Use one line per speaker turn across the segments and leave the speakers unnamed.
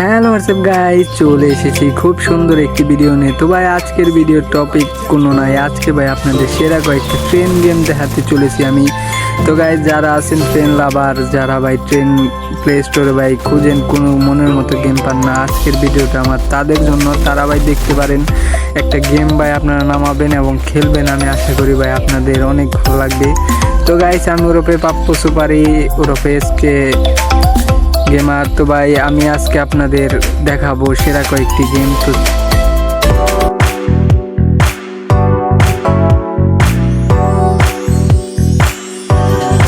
Hello WhatsApp guys, চলে এসেছি খুব সুন্দর একটি ভিডিও নিয়ে। তো ভাই আজকের ভিডিওর টপিক কোনো নাই, আজকে ভাই আপনাদের সেরা কয়েকটা ট্রেন গেম দেখাতে চলেছি আমি। তো গাইস যারা আছেন ট্রেন লাভার, যারা ভাই ট্রেন প্লে স্টোরে ভাই খুঁজেন কোনো মনের মতো গেম পান না, আজকের ভিডিওটা আমার তাদের জন্য। তারা ভাই দেখতে পারেন একটা গেম ভাই আপনারা নামাবেন এবং খেলবেন, আমি আশা করি ভাই আপনাদের অনেক ভালো লাগবে। তো গাইস আমি ওরফে পাপ্পু সুপারি ওরফে এসকে গেমার। তো ভাই আমি আজকে আপনাদের দেখাবো সেরা কয়েকটি গেম।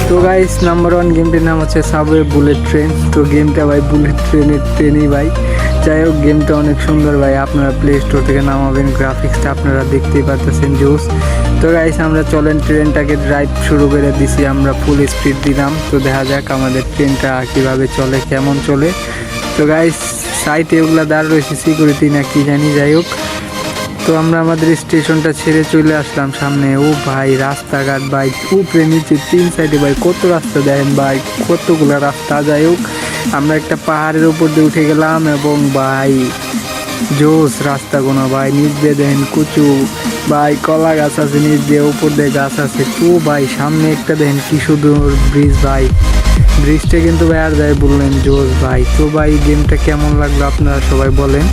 তো গাইস নাম্বার 1 গেমটির নাম হচ্ছে সাবওয়ে বুলেট ট্রেন। তো গেমটা ভাই বুলেট ট্রেনই ভাই। যাই হোক গেমটা অনেক সুন্দর ভাই, আপনারা প্লে স্টোর থেকে নামাবেন, গ্রাফিক্সটা আপনারা দেখতেই পাচ্ছেন জোস। তো গাইস আমরা চলেন ট্রেনটাকে ড্রাইভ শুরু করে দিছি, আমরা ফুল স্পিড দিলাম। তো দেখা যাক আমাদের ট্রেনটা কিভাবে চলে, কেমন চলে। তো গাইস সাইটে ওগুলা দাঁড় রয়েছে সিকিউরিটি না কি জানি, যাই হোক। তো আমরা আমাদের স্টেশনটা ছেড়ে চলে আসলাম সামনে। ও ভাই রাস্তাঘাট ভাই উপরে নিচে 3 সাইডে ভাই কত রাস্তা দেখেন ভাই, কতগুলো রাস্তা। যাই হোক আমরা একটা পাহাড়ের উপর দিয়ে উঠে গেলাম এবং ভাই জোস রাস্তাগুলো ভাই, নিচ দিয়ে দেখেন কুচু ভাই কলা গাছ আছে, নিচ দিয়ে উপর দিয়ে গাছ আছে। তো ভাই সামনে একটা দেখেন কি সুন্দর ব্রিজ ভাই, ব্রিজটা কিন্তু ভাই আর যাই বললেন জোস ভাই। তো ভাই গেমটা কেমন লাগলো আপনারা সবাই বলেন।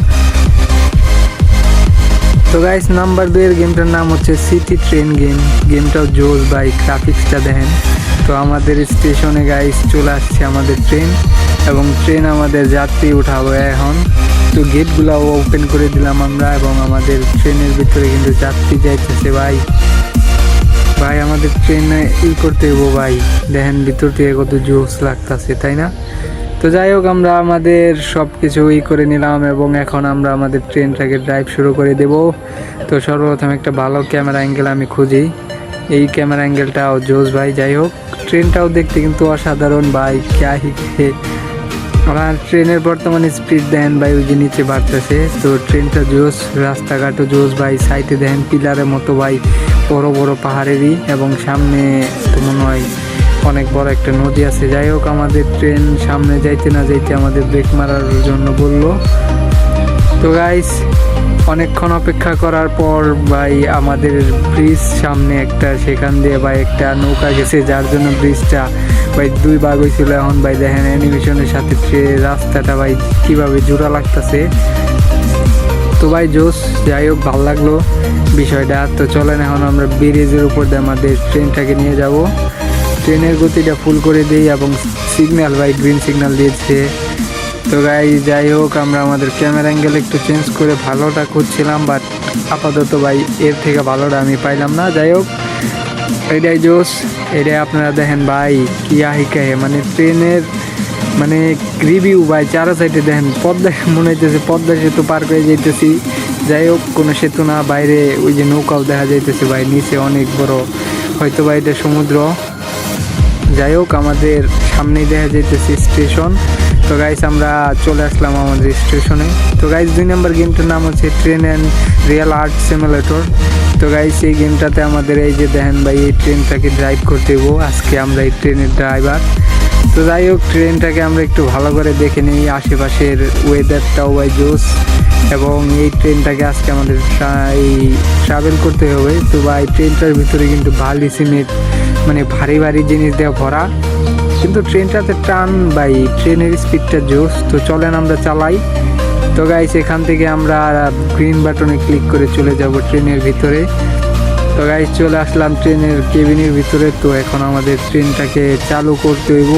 তো গাইস নাম্বার 2 এর গেমটার নাম হচ্ছে সিটি ট্রেন গেম। গেমটাও জোস ভাই, গ্রাফিক্সটা দেখেন। তো আমাদের স্টেশনে গাইস চলে আসছে আমাদের ট্রেন এবং ট্রেন আমাদের যাত্রী উঠাবো এখন। তো গেটগুলো ওপেন করে দিলাম আমরা এবং আমাদের ট্রেনের ভিতরে কিন্তু যাত্রী যাইতেছে ভাই। ভাই আমাদের ট্রেনে করতে হবো ভাই, দেখেন ভিতর থেকে কত জোস লাগতেছে তাই না। তো যাই হোক আমরা আমাদের সব কিছু করে নিলাম এবং এখন আমরা আমাদের ট্রেনটাকে ড্রাইভ শুরু করে দেব। তো সর্বপ্রথম একটা ভালো ক্যামেরা অ্যাঙ্গেল আমি খুঁজি, এই ক্যামেরা অ্যাঙ্গেলটাও জোস ভাই। যাই হোক ট্রেনটাও দেখতে কিন্তু অসাধারণ ভাই, আমার ট্রেনের বর্তমানে স্পিড দেন ভাই ওই যে নিচে বাড়তেছে। তো ট্রেনটা জোস, রাস্তাঘাটও জোস ভাই, সাইডে দেখেন পিলারের মতো ভাই বড় বড় পাহাড়েরই, এবং সামনে তো মনে হয় অনেক বড় একটা নদী আছে। যাই হোক আমাদের ট্রেন সামনে যাইতে না যাইতে আমাদের ব্রেক মারার জন্য বললো। তো গাইস অনেকক্ষণ অপেক্ষা করার পর ভাই আমাদের ব্রিজ সামনে একটা, সেখান দিয়ে ভাই একটা নৌকা গেছে, যার জন্য ব্রিজটা ভাই 2 ভাগ হয়েছিল। এখন ভাই দেখেন অ্যানিমেশনের সাথে রাস্তাটা ভাই কিভাবে জোড়া লাগতেছে। তো ভাই জোস, যাই হোক ভালো লাগলো বিষয়টা। তো চলেন এখন আমরা ব্রিজের উপর দিয়ে আমাদের ট্রেনটাকে নিয়ে যাব। ট্রেনের গতিটা ফুল করে দিই এবং সিগন্যাল ভাই গ্রিন সিগন্যাল দিয়েছে। তো গাই যাই হোক আমরা আমাদের ক্যামেরা অ্যাঙ্গেল একটু চেঞ্জ করে ভালোটা খুঁজছিলাম, বাট আপাতত ভাই এর থেকে ভালোটা আমি পাইলাম না। যাই হোক এটাই জোস, এটাই আপনারা দেখেন ভাই কি আহিকাহে, মানে ট্রেনের মানে রিভিউ ভাই। চারা সাইডে দেখেন পদ্মা, মনে হইতেছে পদ্মা সেতু পার করে যাইতেছি। যাই হোক কোনো সেতু না, বাইরে ওই যে নৌকাও দেখা যাইতেছে ভাই, নিচে অনেক বড় হয়তো ভাই এটা সমুদ্র। যাই হোক আমাদের সামনেই দেখা যাইতেছে স্টেশন। তো গাইস আমরা চলে আসলাম আমাদের স্টেশনে। তো গাইস 2 নম্বর গেমটার নাম হচ্ছে train and real art simulator. তো গাইস এই গেমটাতে আমাদের এই যে দেখেন ভাই এই ট্রেনটাকে ড্রাইভ করতে হবো, আজকে আমরা এই ট্রেনের ড্রাইভার। তো যাই হোক ট্রেনটাকে আমরা একটু ভালো করে দেখে নিই, আশেপাশের ওয়েদারটাও ভাই জোস, এবং এই ট্রেনটাকে আজকে আমাদের এই ট্রাভেল করতে হবে। তো ভাই ট্রেনটার ভিতরে কিন্তু ভারী সিমেন্ট, মানে ভারী ভারী জিনিস দিয়ে ভরা, কিন্তু ট্রেনটাতে টান ভাই, ট্রেনের স্পিডটা জোস। তো চলেন আমরা চালাই। তো গাইস এখান থেকে আমরা গ্রিন বাটনে ক্লিক করে চলে যাব ট্রেনের ভিতরে। তো গাইস চলে আসলাম ট্রেনের কেবিনের ভিতরে। তো এখন আমাদের ট্রেনটাকে চালু করতে হইব।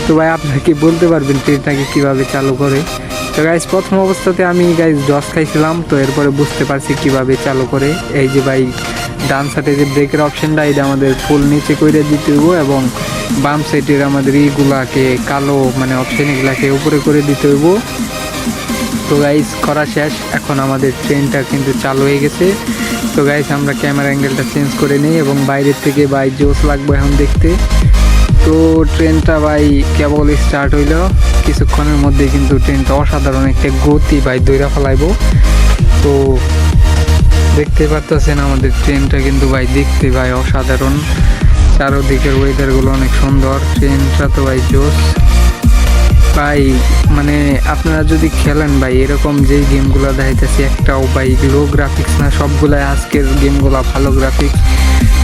তো ভাই আপনারা কি বলতে পারবেন ট্রেনটাকে কিভাবে চালু করে? তো গাইস প্রথম অবস্থাতে আমি গাইস জস খাইছিলাম, তো এরপরে বুঝতে পারছি কিভাবে চালু করে। এই যে ভাই ডান সাইডে যে ব্রেকের অপশনটা, এটা আমাদের ফুল নিচে করে দিতে হইব এবং বাম সাইডের আমাদের এইগুলাকে কালো মানে অপশন এগুলাকে উপরে করে দিতে হইব। তো গাইস করা শেষ, এখন আমাদের ট্রেনটা কিন্তু চালু হয়ে গেছে। তো গাইস আমরা ক্যামেরা অ্যাঙ্গেলটা চেঞ্জ করে নিই এবং বাইরের থেকে ভাই জোস লাগবে এখন দেখতে। তো ট্রেনটা ভাই কেবল স্টার্ট হইল, কিছুক্ষণের মধ্যে কিন্তু ট্রেনটা অসাধারণ একটা গতি ভাই দইরা ফেলাইবো। তো দেখতে পারতেছেন আমাদের ট্রেনটা কিন্তু ভাই দেখতে ভাই অসাধারণ, চারোদিকের ওয়েদারগুলো অনেক সুন্দর, ট্রেনটা তো ভাই জোস। তো ভাই মানে আপনারা যদি খেলেন ভাই এরকম যেই গেমগুলো দেখাইতেছি একটাও ভাই লো গ্রাফিক্স না, সবগুলাই আজকের গেমগুলো ভালো গ্রাফিক্স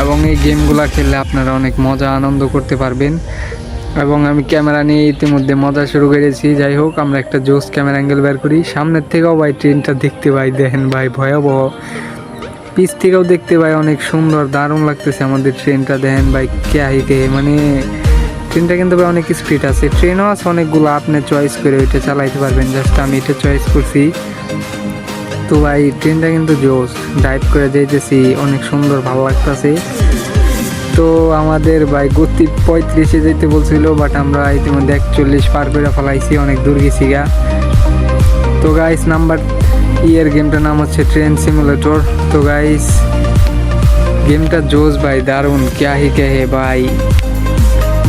এবং এই গেমগুলো খেললে আপনারা অনেক মজা আনন্দ করতে পারবেন। এবং আমি ক্যামেরা নিয়ে ইতিমধ্যে মজা শুরু করেছি। যাই হোক, আমরা একটা জোস ক্যামেরা অ্যাঙ্গেল বের করি। সামনের থেকেও ভাই ট্রেনটা দেখতে ভাই দেখেন ভাই ভয়াবহ, পিছ থেকেও দেখতে ভাই অনেক সুন্দর দারুণ লাগতেছে আমাদের ট্রেনটা। দেখেন ভাই কে মানে ট্রেনটা কিন্তু ভাই অনেক স্পিড আছে, ট্রেনও আছে অনেকগুলো, আপনি চয়েস করে ওইটা চালাইতে পারবেন। জাস্ট আমি এটা চয়েস করছি। তো ভাই ট্রেনটা কিন্তু জোস, ড্রাইভ করে যাইতেছি অনেক সুন্দর ভালো লাগতেছে। তো আমাদের ভাই গতি 35-এ যেতে বলছিল, বাট আমরা ইতিমধ্যে 41 পার করে ফেলাইছি, অনেক দূর গেছি গা। তো গাইস নাম্বার এর গেমটার নাম হচ্ছে ট্রেন সিমুলেটর। তো গাইস গেমটা জোস ভাই, দারুণ কে হে ভাই।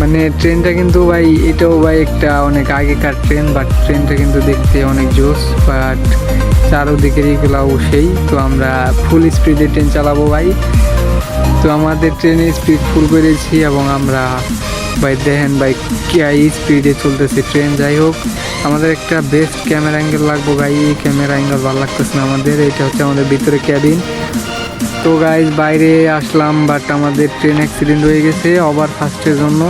মানে ট্রেনটা কিন্তু ভাই এটাও ভাই একটা অনেক আগেকার ট্রেন, বাট ট্রেনটা কিন্তু দেখতে অনেক জোস, বাট চারোদিকের এইগুলাও সেই। তো আমরা ফুল স্পিডে ট্রেন চালাবো ভাই। তো আমাদের ট্রেনের স্পিড ফুল করেছি এবং আমরা ভাই দেখেন ভাই কি স্পিডে চলতেছে ট্রেন। যাই হোক, আমাদের একটা বেস্ট ক্যামেরা অ্যাঙ্গেল লাগবো ভাই। এই ক্যামেরা অ্যাঙ্গেল ভালো লাগতেছে না আমাদের। এটা হচ্ছে আমাদের ভিতরে ক্যাবিন। তো গাইজ বাইরে আসলাম, বাট আমাদের ট্রেন অ্যাক্সিডেন্ট হয়ে গেছে ওভার ফাস্টের জন্য।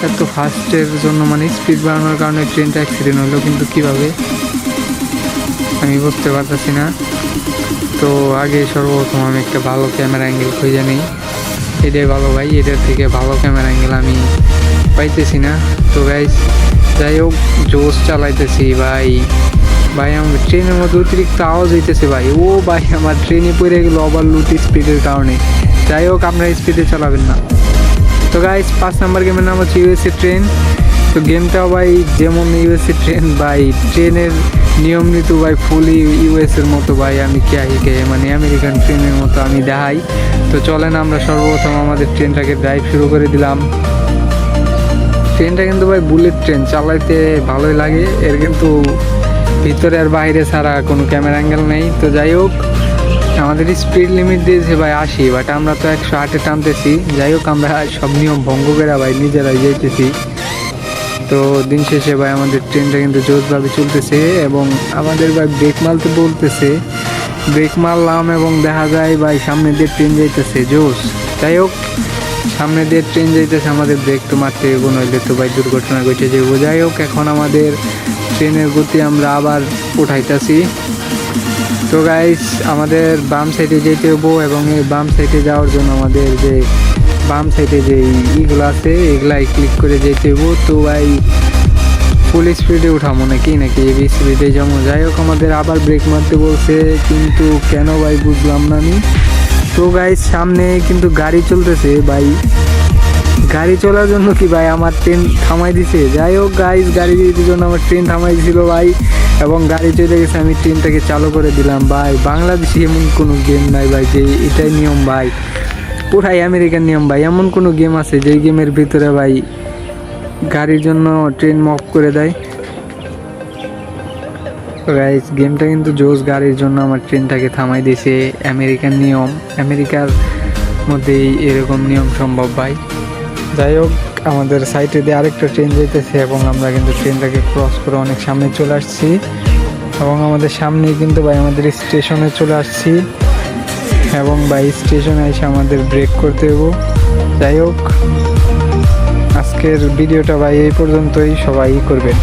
এত ফাস্টের জন্য মানে স্পিড বাড়ানোর কারণে ট্রেনটা অ্যাক্সিডেন্ট হলো, কিন্তু কিভাবে আমি বুঝতে পারতেছি না। তো আগে সর্বপ্রথম আমি একটা ভালো ক্যামেরা অ্যাঙ্গেল খুঁজে নিই। এটাই ভালো ভাই, এটার থেকে ভালো ক্যামেরা অ্যাঙ্গেল আমি পাইতেছি না। তো গাইজ যাই হোক, জোস চালাইতেছি ভাই। ভাই আমার ট্রেনের মধ্যে অতিরিক্ত আওয়াজ হইতেছে ভাই। ও ভাই আমার ট্রেনে পড়ে গেলো ওভারলোড স্পিডের কারণে। যাই হোক, আপনারা স্পিডে চালাবেন না। তো গাইজ 5 নাম্বার গেমের নাম হচ্ছে ইউএসএ ট্রেন। তো গেমটাও ভাই যেমন ইউএসএ ট্রেন ভাই, ট্রেনের নিয়ম নীতি ভাই ফুলি ইউএসের মতো ভাই। আমি কে মানে আমেরিকান ট্রেনের মতো আমি দেখাই। তো চলেন আমরা সর্বপ্রথম আমাদের ট্রেনটাকে ড্রাইভ শুরু করে দিলাম। ট্রেনটা কিন্তু ভাই বুলেট ট্রেন, চালাইতে ভালোই লাগে। এর কিন্তু ভিতরে আর বাইরে ছাড়া কোনো ক্যামেরা অ্যাঙ্গেল নেই। তো যাই হোক, আমাদের স্পিড লিমিট দিয়েছে ভাই 80, বাট আমরা তো 108-এ টানতেছি। যাই হোক, আমরা সব নিয়ম ভঙ্গ করে ভাই নিজেরাই যাইতেছি। তো দিন শেষে ভাই আমাদের ট্রেনটা কিন্তু জোরভাবে চলতেছে এবং আমাদের ভাই ব্রেক মারতে বলতেছে। ব্রেক মারলাম এবং দেখা যায় ভাই সামনে দিয়ে ট্রেন যাইতেছে জোস। যাই হোক, সামনে দিয়ে ট্রেন যাইতেছে, আমাদের ব্রেক তো মারতে হবে, নইলে তো ভাই দুর্ঘটনা ঘটে যাবো। যাই হোক, এখন আমাদের ট্রেনের গতি আমরা আবার উঠাইতেছি। তো গাইস আমাদের বাম সাইডে যেতে হবো এবং এই বাম সাইডে যাওয়ার জন্য আমাদের যে বাম সাইডে যে ইগুলো আছে এগুলাই ক্লিক করে যেতে হবো। তো ভাই ফুল স্পিডে উঠাবো নাকি এবি স্পিডে যাবো। যাই হোক, আমাদের আবার ব্রেক মারতে বলছে, কিন্তু কেন ভাই বুঝলাম না আমি। তো গাইস সামনে কিন্তু গাড়ি চলতেছে ভাই, গাড়ি চলার জন্য কি ভাই আমার ট্রেন থামাই দিছে। যাই হোক গাইস, গাড়ির জন্য আমার ট্রেন থামাই দিছিল ভাই এবং গাড়ি চলে গেছে। আমি ট্রেনটাকে চালু করে দিলাম ভাই। বাংলাদেশে এমন কোনো গেম নাই ভাই যে এটাই নিয়ম ভাই, পুরাই আমেরিকান নিয়ম ভাই। এমন কোনো গেম আছে যেই গেমের ভিতরে ভাই গাড়ির জন্য ট্রেন মফ করে দেয়? গাইস গেমটা কিন্তু জোস, গাড়ির জন্য আমার ট্রেনটাকে থামাই দিয়েছে। আমেরিকান নিয়ম, আমেরিকার মধ্যেই এরকম নিয়ম সম্ভব ভাই। যাই হোক, আমাদের সাইডে দিয়ে আরেকটা ট্রেন যেতেছে এবং আমরা কিন্তু ট্রেনটাকে ক্রস করে অনেক সামনে চলে আসছি এবং আমাদের সামনেই কিন্তু ভাই আমাদের স্টেশনে চলে আসছি এবং ভাই স্টেশনে এসে আমাদের ব্রেক করতে হবো। যাই হোক, আজকের ভিডিওটা ভাই এই পর্যন্তই, সবাই করবেন।